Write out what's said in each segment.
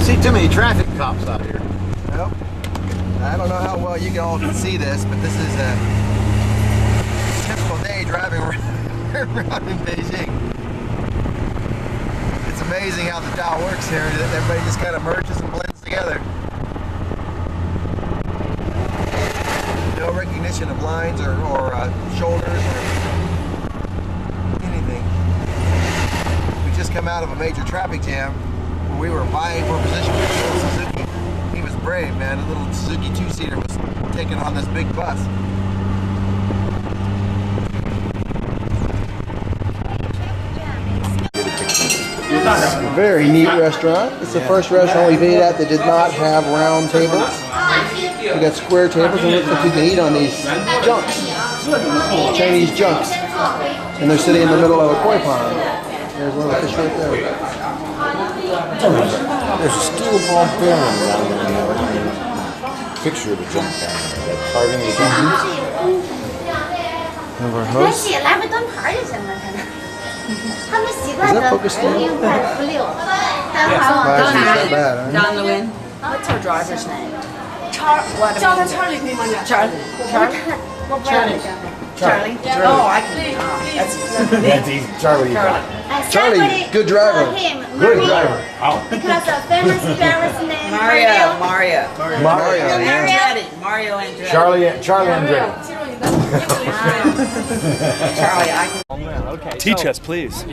See too many traffic cops out here. Well, I don't know how well you all can see this, but this is a typical day driving around in Beijing. It's amazing how the dial works here, that everybody just kind of merges and blends together. No recognition of lines or shoulders or anything. We just come out of a major traffic jam where we were vying for position with a little Suzuki. He was brave, man. A little Suzuki 2-seater was taking on this big bus. Very neat restaurant. It's the first restaurant we've ate at that did not have round tables. We got square tables, and it looks like you can eat on these junks, Chinese junks, and they're sitting in the middle of a koi pond. There's one of the fish right there. There's a steel ball bearing down there. Picture of the junk down there. That carving of the junk. One of our hosts. Is that focused in? Not bad, huh? Don Lewin. What's our driver's name? Charlie. Oh, I can. That's easy. Charlie. Charlie, good driver. Good driver. Wow. Because of famous Paris name. Mario. Yeah. Mario Andretti. Charlie Andretti. Charlie, I can. Okay. Teach us, please.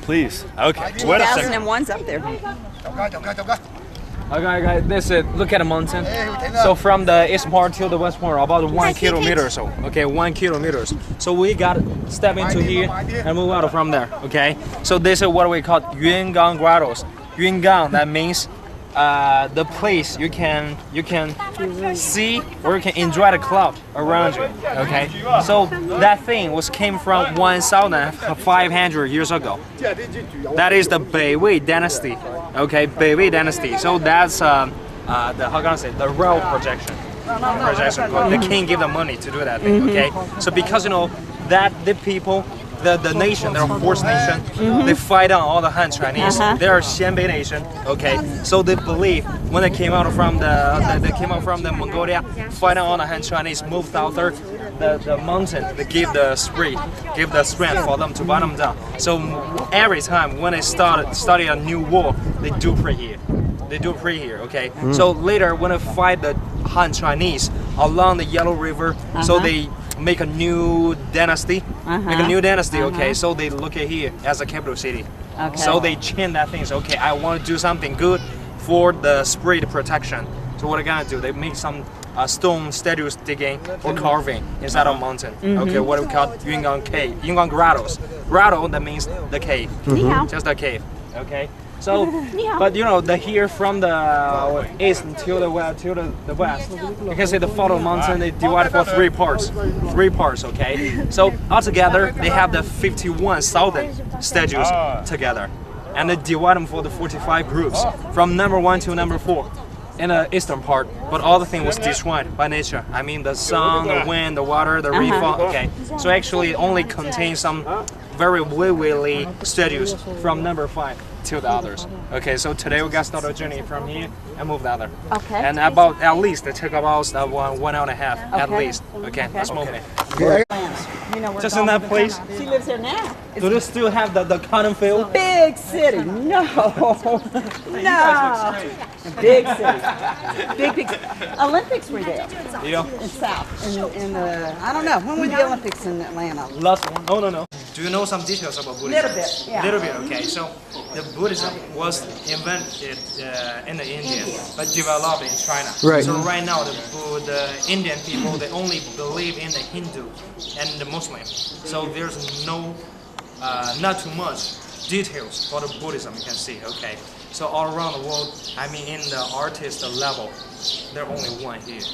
Please. Okay. Wait a second. 2001's up there. Okay, this is look at the mountain. So from the east part to the west part, about 1 kilometer or so. Okay, 1 kilometer. So we got to step into here and move out from there. Okay. So this is what we call Yungang Grottos. Yungang, that means the place you can see or you can enjoy the cloud around you. Okay. So that thing came from 1,500 years ago. That is the Beiwei dynasty. Okay, Beiwei dynasty. So that's the how can I say, the royal projection. The king gave the money to do that thing. Okay. So because that the people. The nation, they're a horse nation. They fight on all the Han Chinese. They're a Xianbei nation. Okay, so they believe when they came out from the Mongolia, fighting on the Han Chinese, moved out there, the mountain. They give the strength for them to fight them down. So every time when they study a new war, they do pray here. Okay. So later when they fight the Han Chinese along the Yellow River, so they make a new dynasty. Okay, so they look at here as a capital city. Okay. So they chant that thing. So, okay, I want to do something good for the spirit protection. So what they're gonna do? They make some stone statues digging or carving inside of a mountain. Okay, what we call Yungang Cave, Yungang Grottos. Grotto, that means the cave. Just a cave. Okay. So, but the here from the east to the west, you can see the Photo Mountain. They divided for three parts. Okay. So altogether, they have the 51,000 statues together, and they divide them for the 45 groups from number 1 to number 4 in the eastern part. But all the thing was destroyed by nature. I mean, the sun, the wind, the water, the rainfall. Okay. So actually, it only contains some very wiggly statues from number 5 to the others. Okay, so today we got started a journey from here and move the other. Okay. And at least it took about 1 hour and a half at least. Okay, let's move it. Just in that place. She lives there now. Do they still have the cotton field? Big city. No. Big city. Big. Olympics were there. Yeah. In South. In the, I don't know. When were the Olympics in Atlanta? Last one. Oh, no. Do you know some details about Buddhism? Little bit, yeah. Little bit, okay. So the Buddhism was invented in the India, but developed in China. Right. So right now, the Indian people, they only believe in the Hindu and the Muslim. So there's not too much details for the Buddhism you can see, okay. So all around the world, I mean in the artist level, there's only one here.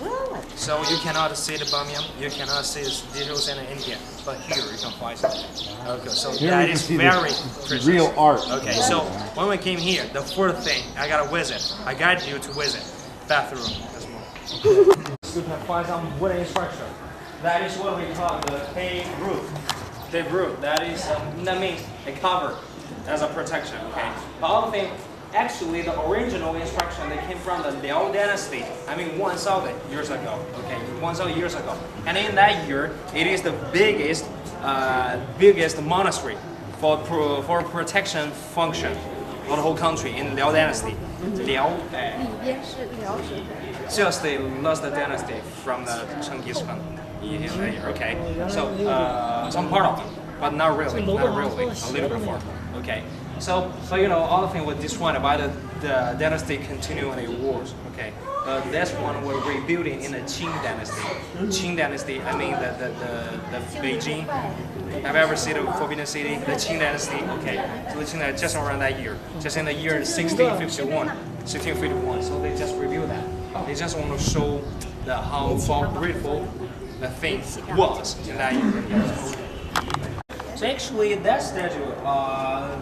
Really? So you cannot see the Bamyan, you cannot see the details in India, but here you can find something. Okay, so that is very precious. Real art. Okay, so when we came here, the first thing I gotta visit, I guide you to visit bathroom as well. You can find some wooden structure. That is what we call the cave roof. Cave roof. That means a cover as a protection. Okay. But all the thing, Actually, the original instruction they came from the Liao dynasty. I mean, 1,000 years ago. Okay, 1,000 years ago. And in that year, it is the biggest monastery for protection function of the whole country in Liao dynasty. Liao, just the lost dynasty from the Chenghis Khan. Okay, so some part of it, but not really, a little bit more. Okay, so you know, all the things were destroyed by the dynasty continuing wars. Okay, that's one we're rebuilding in the Qing dynasty. Qing dynasty, I mean the Beijing. Have you ever seen the Forbidden City? The Qing dynasty. Okay, so the Qing dynasty just around that year, just in the year 1651. So they just rebuilt that. They just want to show how beautiful the thing was in that year. So actually, that statue,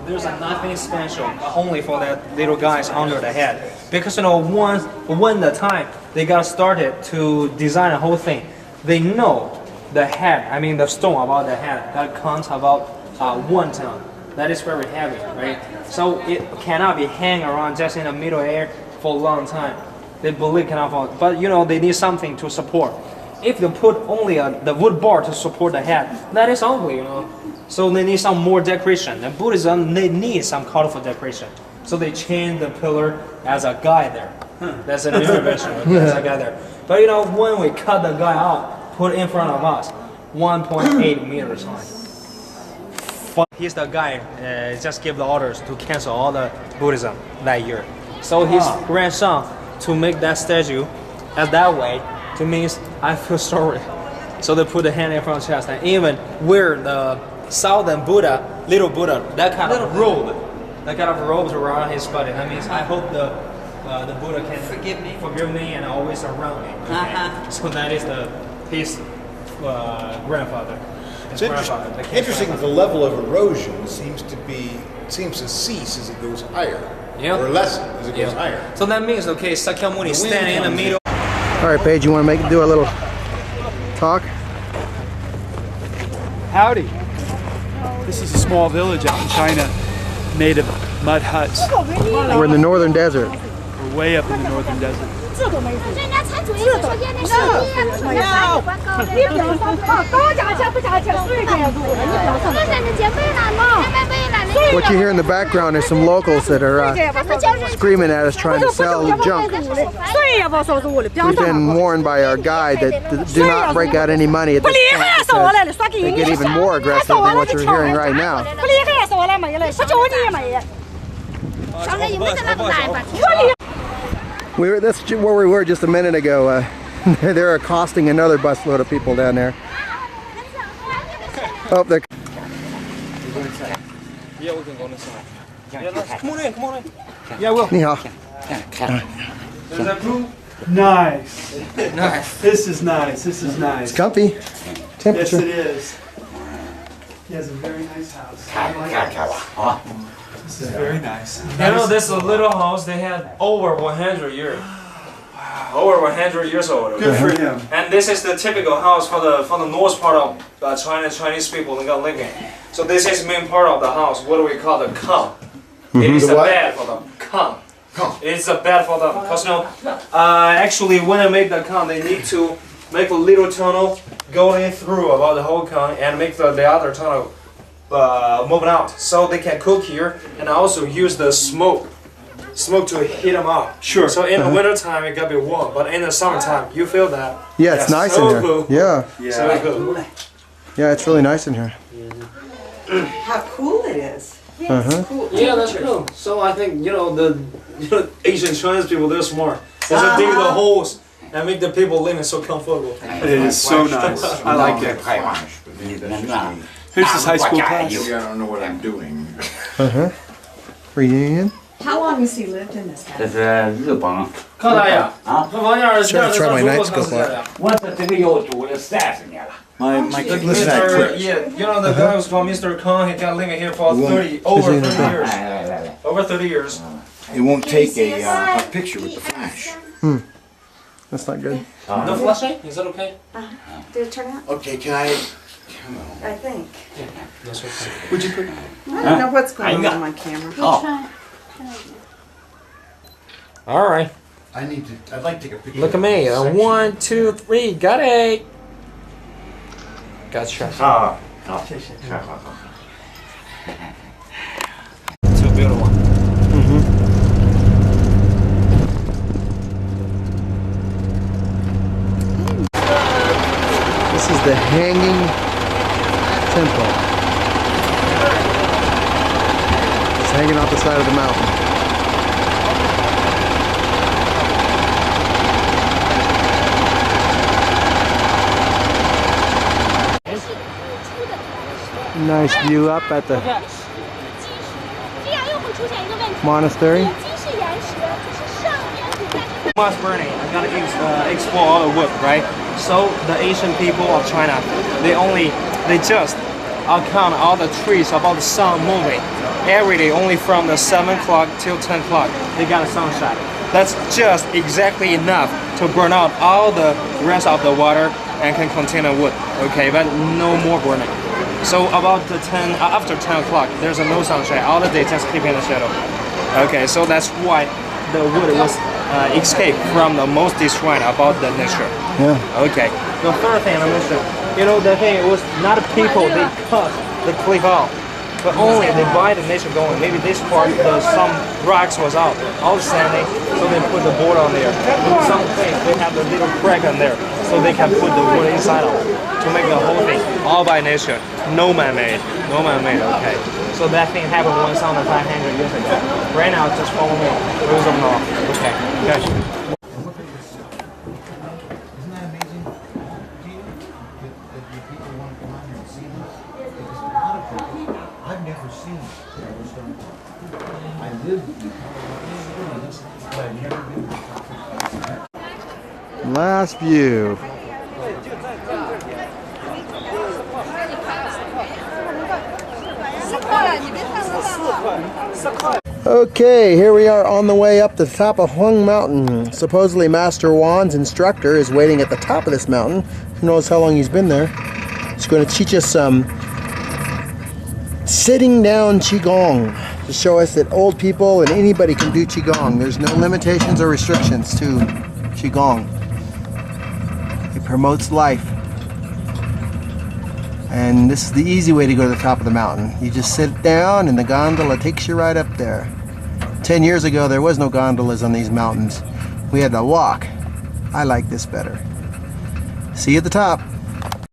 there's nothing special, only for that little guys under the head. Because you know, when the time they got started to design the whole thing, they know the head. I mean, the stone about the head that counts about 1 ton. That is very heavy, right? So it cannot be hanging around just in the middle air for a long time. They believe cannot fall, but you know, they need something to support. If you put only the wood bar to support the head, that is ugly, you know. So they need some more decoration. And Buddhism, they need some colorful decoration. So they change the pillar as a guy there. That's an innovation, as a guy there. But you know, when we cut the guy out, put in front of us, 1.8 meters high. He's the guy just gave the orders to cancel all the Buddhism that year. So his grandson to make that statue as that way to means I feel sorry. So they put the hand in front of the chest and even wear the southern Buddha, little Buddha, that kind of robe around his body. That means I hope the Buddha can forgive me and always around me. Okay? So that is his grandfather. It's interesting. The level of erosion seems to cease as it goes higher, or lessen as it goes higher. So that means, okay, Sakyamuni standing in the middle. All right, Paige, you want to do a little talk? Howdy. This is a small village out in China made of mud huts. We're in the northern desert. We're way up in the northern desert. What you hear in the background is some locals that are screaming at us trying to sell junk. We've been warned by our guide that do not break out any money at this point because they get even more aggressive than what you're hearing right now. That's where we were just a minute ago. They're accosting another busload of people down there. Oh, they're... Yeah, we can go inside. Come on in. Yeah, we'll. Ni hao. Is that cool? Nice. Nice. This is nice. This is nice. It's comfy. Yes, Temperature. it is. He has a very nice house. I like it. This is very nice. You know, this little house they had over 100 years. Wow. Over 100 years old. Good for him. And this is the typical house for the north part of China. Chinese people they got living. So this is the main part of the house. What do we call the kang? It is a bed for them. Kang. It's a bed for them. Cause you know, actually when they make the kang, they need to make a little tunnel going through about the whole kang and make the other tunnel moving out, so they can cook here and also use the smoke to heat them up. Sure. So in the winter time it gotta be warm, but in the summertime you feel that. Yeah, it's nice in here. Cool. Yeah. So cool. Yeah, it's really nice in here. How cool it is. Cool. Yeah, that's cool. So I think the Asian Chinese people, they're smart. They just dig the holes and make the people living so comfortable. It is so nice. I like it. Here's his high school class. I don't know what I'm doing. Reunion. How long has he lived in this house? 这是日本，看大爷，这玩意儿这 Try my night scope 的。 out. 我这个又住了30年了。 My kids listen Mr. to Twitch. Yeah, you know the guy was called Mr. Kong. He got living here for over 30 years. 来来来来， Over 30 years. It won't take a picture with the flash. That's not good. No flashing? Is that okay? Did it turn out? Okay, can I? I think. That's okay. Would you put? I don't know what's going on my camera. 哦， All right. I'd like to take a picture. Look at me. 1, 2, 3. Got it. Gotcha. 好，好，谢谢，好好好。 Too beautiful. This is the Hanging Temple. It's hanging off the side of the mountain. Nice view up at the monastery. Must burning. I'm gonna explore all the wood, right? So the Asian people of China, they just count all the trees about the sun moving every day, only from the 7 o'clock till 10 o'clock. They got a sunshine. That's just exactly enough to burn out all the rest of the water and can contain the wood. Okay, but no more burning. So about the after 10 o'clock, there's no sunshine. All the day just keep in the shadow. Okay, so that's why the wood was escaped from the most destroyed about the nature. Yeah. Okay. The third thing I mentioned, you know, the thing was not people. They cut the cliff out, but only they buy the nature going. Maybe this part, some rocks was out, all sandy, so they put the board on there. In some place they have the little crack on there, so they can put the wood inside of it to make the whole thing all by nature, no man-made, no man-made. Okay. So that thing happened 1,500 years ago. Right now, just follow me. Rules of law. Okay. Good. Isn't that amazing? Do you that the people want to come out here and see this? Because a lot of people, I've never seen Yellowstone Park. I lived in Colorado Springs, but I've never been to Traffic Park. Last view. Okay, here we are on the way up the top of Hung Mountain. Supposedly Master Wan's instructor is waiting at the top of this mountain. Who knows how long he's been there. He's going to teach us some sitting down Qigong to show us that old people and anybody can do Qigong. There's no limitations or restrictions to Qigong. It promotes life. And this is the easy way to go to the top of the mountain. You just sit down and the gondola takes you right up there. 10 years ago, there was no gondolas on these mountains. We had to walk. I like this better. See you at the top.